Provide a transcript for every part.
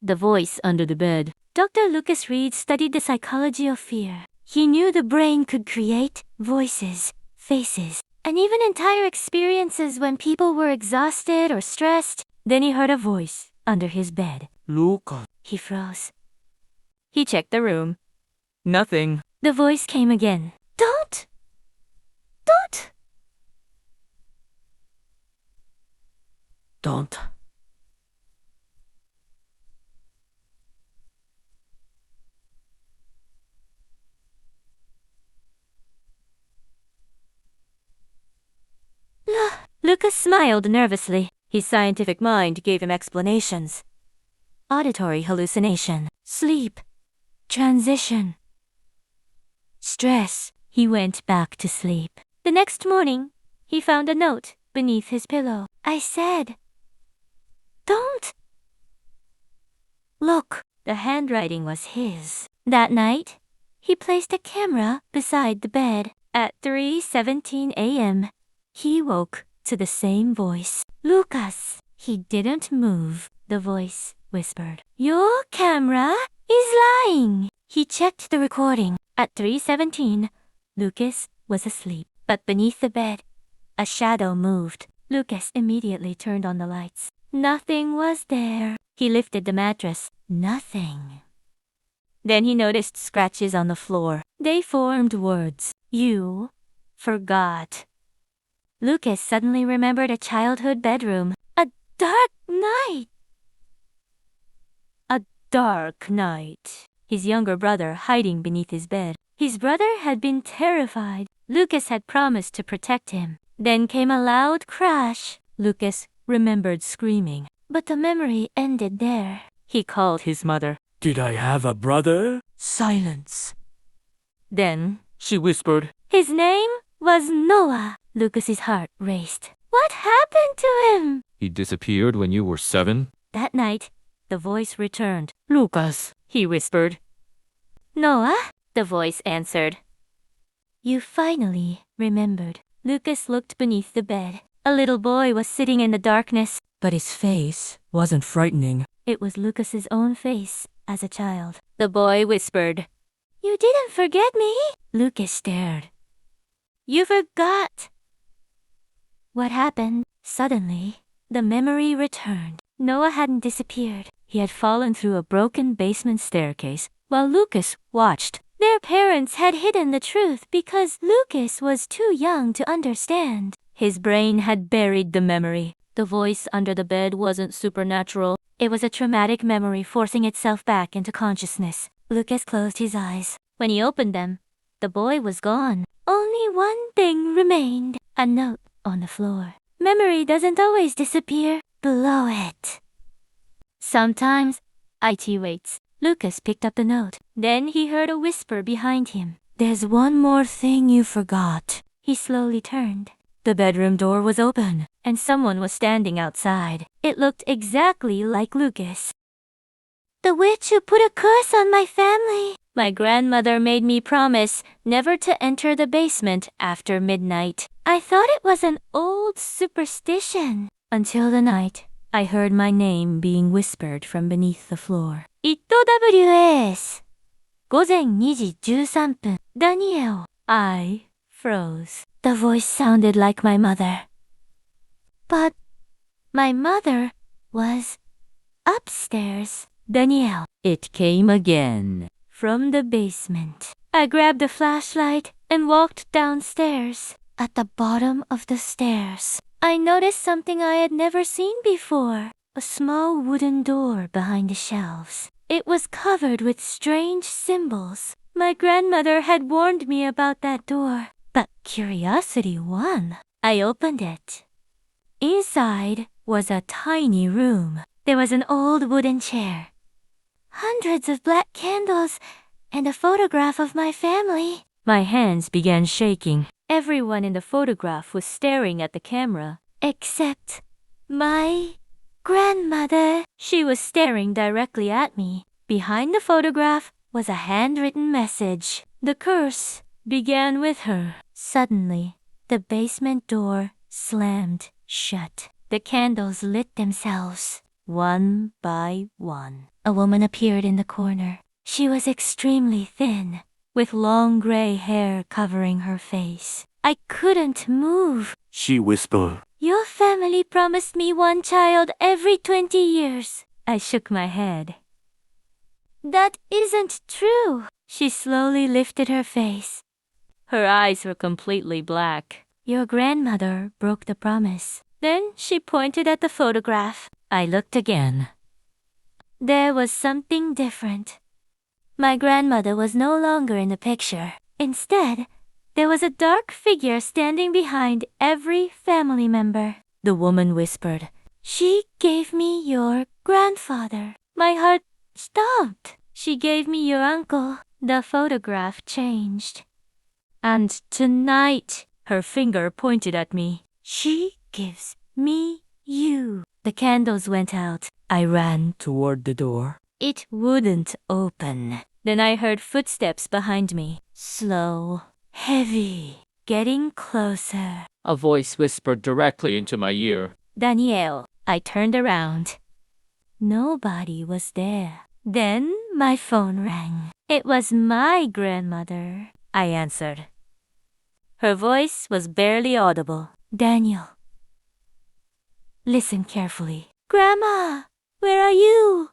The voice under the bed. Dr. Lucas Reed studied the psychology of fear. He knew the brain could create voices, faces, and even entire experiences when people were exhausted or stressed. Then he heard a voice under his bed. Lucas. He froze. He checked the room. Nothing. The voice came again. Don't! Don't. Lucas smiled nervously. His scientific mind gave him explanations. Auditory hallucination, sleep, transition, stress. He went back to sleep. The next morning, he found a note beneath his pillow. I said, "Don't." Look, the handwriting was his. That night, he placed a camera beside the bed. At 3:17 a.m., he woke to the same voice. Lucas. He didn't move. The voice whispered, "Your camera is lying." He checked the recording. At 3:17, Lucas was asleep. But beneath the bed, a shadow moved. Lucas immediately turned on the lights. Nothing was there. He lifted the mattress. Nothing. Then he noticed scratches on the floor. They formed words. You forgot. Lucas suddenly remembered a childhood bedroom. A dark night. A dark night. His younger brother hiding beneath his bed. His brother had been terrified. Lucas had promised to protect him. Then came a loud crash. Lucas remembered screaming. But the memory ended there. He called his mother. Did I have a brother? Silence. Then She whispered. his name was Noah. Lucas's heart raced. What happened to him? He disappeared when you were 7? That night, the voice returned. Lucas. He whispered. Noah? The voice answered. You finally remembered. Lucas looked beneath the bed. A little boy was sitting in the darkness, but his face Wasn't frightening. It was Lucas's own face as a child. The boy whispered, You didn't forget me? Lucas stared. You forgot. What happened? Suddenly, the memory returned. Noah hadn't disappeared. He had fallen through a broken basement staircase while Lucas watched. Their parents had hidden the truth because Lucas was too young to understand. His brain had buried the memory. The voice under the bed wasn't supernatural. It was a traumatic memory forcing itself back into consciousness. Lucas closed his eyes. When he opened them, the boy was gone. Only one thing remained. A note on the floor. Memory doesn't always disappear. Blow it. Sometimes, IT waits. Lucas picked up the note. Then he heard a whisper behind him. There's one more thing you forgot. He slowly turned. The bedroom door was open, and someone was standing outside. It looked exactly like Lucas. The witch who put a curse on my family. My grandmother made me promise never to enter the basement after midnight. I thought it was an old superstition. Until the night, I heard my name being whispered from beneath the floor. ITWS 午前2時13分 Daniel. I froze. The voice sounded like my mother. But my mother was upstairs. Daniel. It came again. From the basement. I grabbed a flashlight and walked downstairs. At the bottom of the stairs, I noticed something I had never seen before. A small wooden door behind the shelves. It was covered with strange symbols. My grandmother had warned me about that door. But curiosity won. I opened it. Inside was a tiny room. There was an old wooden chair. Hundreds of black candles and a photograph of my family. My hands began shaking. Everyone in the photograph was staring at the camera, except my grandmother. She was staring directly at me. Behind the photograph was a handwritten message. The curse began with her. Suddenly, the basement door slammed shut. The candles lit themselves, one by one. a woman appeared in the corner. She was extremely thin, with long gray hair covering her face. I couldn't move. She whispered. Your family promised me one child every 20 years. I shook my head. That isn't true. She slowly lifted her face. Her eyes were completely black. Your grandmother broke the promise. Then she pointed at the photograph. I looked again. There was something different. My grandmother was no longer in the picture. Instead, there was a dark figure standing behind every family member. The woman whispered, She gave me your grandfather. My heart stopped. She gave me your uncle. The photograph changed. And tonight, her finger pointed at me. She gives me you. The candles went out. I ran toward the door. It wouldn't open. Then I heard footsteps behind me. Slow, heavy, getting closer. A voice whispered directly into my ear. Danielle. I turned around. Nobody was there. Then my phone rang. It was my grandmother. I answered. Her voice was barely audible. Daniel. Listen carefully. Grandma, where are you?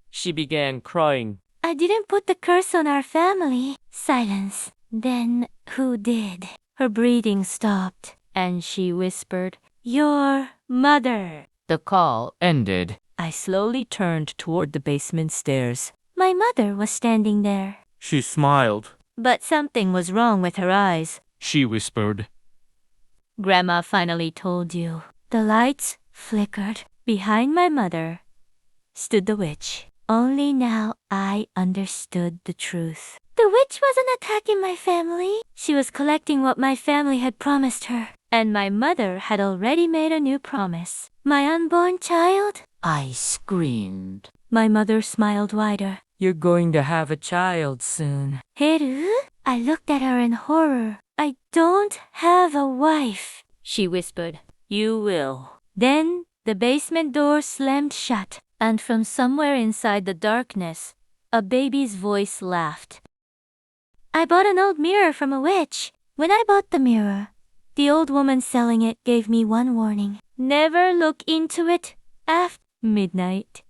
She began crying. I didn't put the curse on our family. Silence. Then who did? Her breathing stopped, and she whispered, Your mother. The call ended. I slowly turned toward the basement stairs. My mother was standing there. She smiled. But something was wrong with her eyes. She whispered. Grandma finally told you. The lights flickered. Behind my mother stood the witch. Only now I understood the truth. The witch wasn't attacking my family. She was collecting what my family had promised her. And my mother had already made a new promise. My unborn child? I screamed. My mother smiled wider. You're going to have a child soon. Heru? I looked at her in horror. I don't have a wife, she whispered. You will. Then the basement door slammed shut, and from somewhere inside the darkness, a baby's voice laughed. I bought an old mirror from a witch. When I bought the mirror, the old woman selling it gave me one warning. Never look into it after midnight.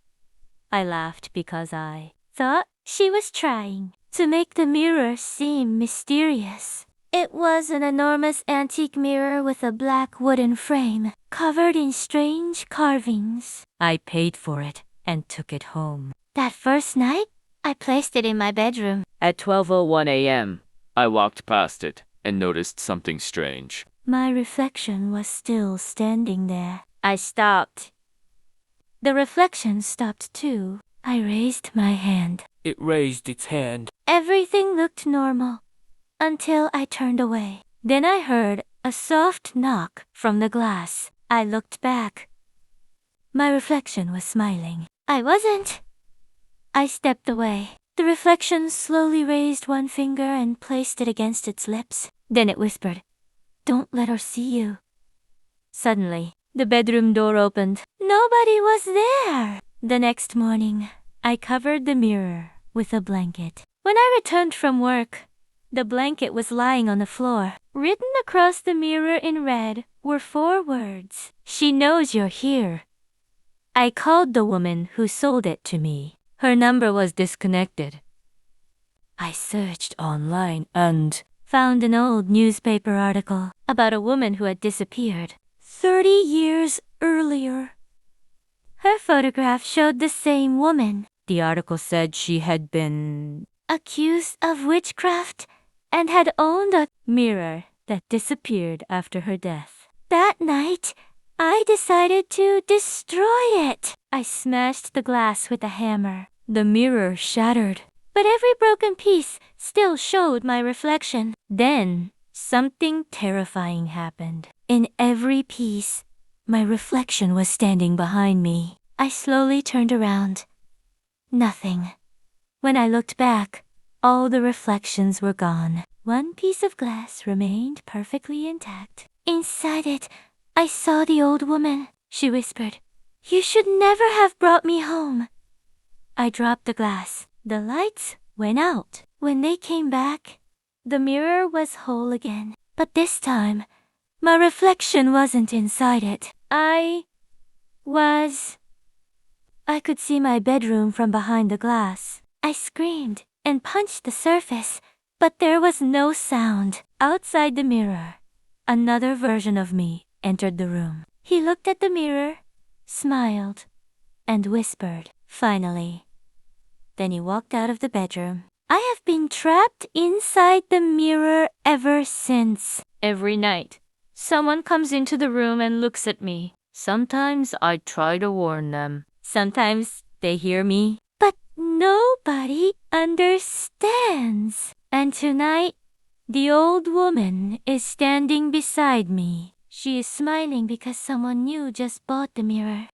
I laughed because I thought she was trying to make the mirror seem mysterious. It was an enormous antique mirror with a black wooden frame, covered in strange carvings. I paid for it and took it home. That first night, I placed it in my bedroom. At 12:01 a.m., I walked past it and noticed something strange. My reflection was still standing there. I stopped. The reflection stopped too. I raised my hand. It raised its hand. Everything looked normal until I turned away. Then I heard a soft knock from the glass. I looked back. My reflection was smiling. I wasn't. I stepped away. The reflection slowly raised one finger and placed it against its lips. Then it whispered, Don't let her see you. Suddenly, the bedroom door opened. Nobody was there. The next morning, I covered the mirror with a blanket. When I returned from work, the blanket was lying on the floor. Written across the mirror in red were 4 words. She knows you're here. I called the woman who sold it to me. Her number was disconnected. I searched online and found an old newspaper article about a woman who had disappeared 30 years earlier. Her photograph showed the same woman. The article said she had been accused of witchcraft and had owned a mirror that disappeared after her death. That night, I decided to destroy it. I smashed the glass with a hammer. The mirror shattered, but every broken piece still showed my reflection. Then, something terrifying happened. In every piece, my reflection was standing behind me. I slowly turned around. Nothing. When I looked back, all the reflections were gone. One piece of glass remained perfectly intact. Inside it, I saw the old woman. She whispered, You should never have brought me home. I dropped the glass. The lights went out. When they came back, the mirror was whole again. But this time, my reflection wasn't inside it. I could see my bedroom from behind the glass. I screamed and punched the surface, but there was no sound. Outside the mirror, another version of me entered the room. He looked at the mirror, smiled, and whispered, "Finally." Then he walked out of the bedroom. I have been trapped inside the mirror ever since. Every night, someone comes into the room and looks at me. Sometimes I try to warn them. Sometimes they hear me, but nobody understands. And tonight, the old woman is standing beside me. She is smiling because someone new just bought the mirror.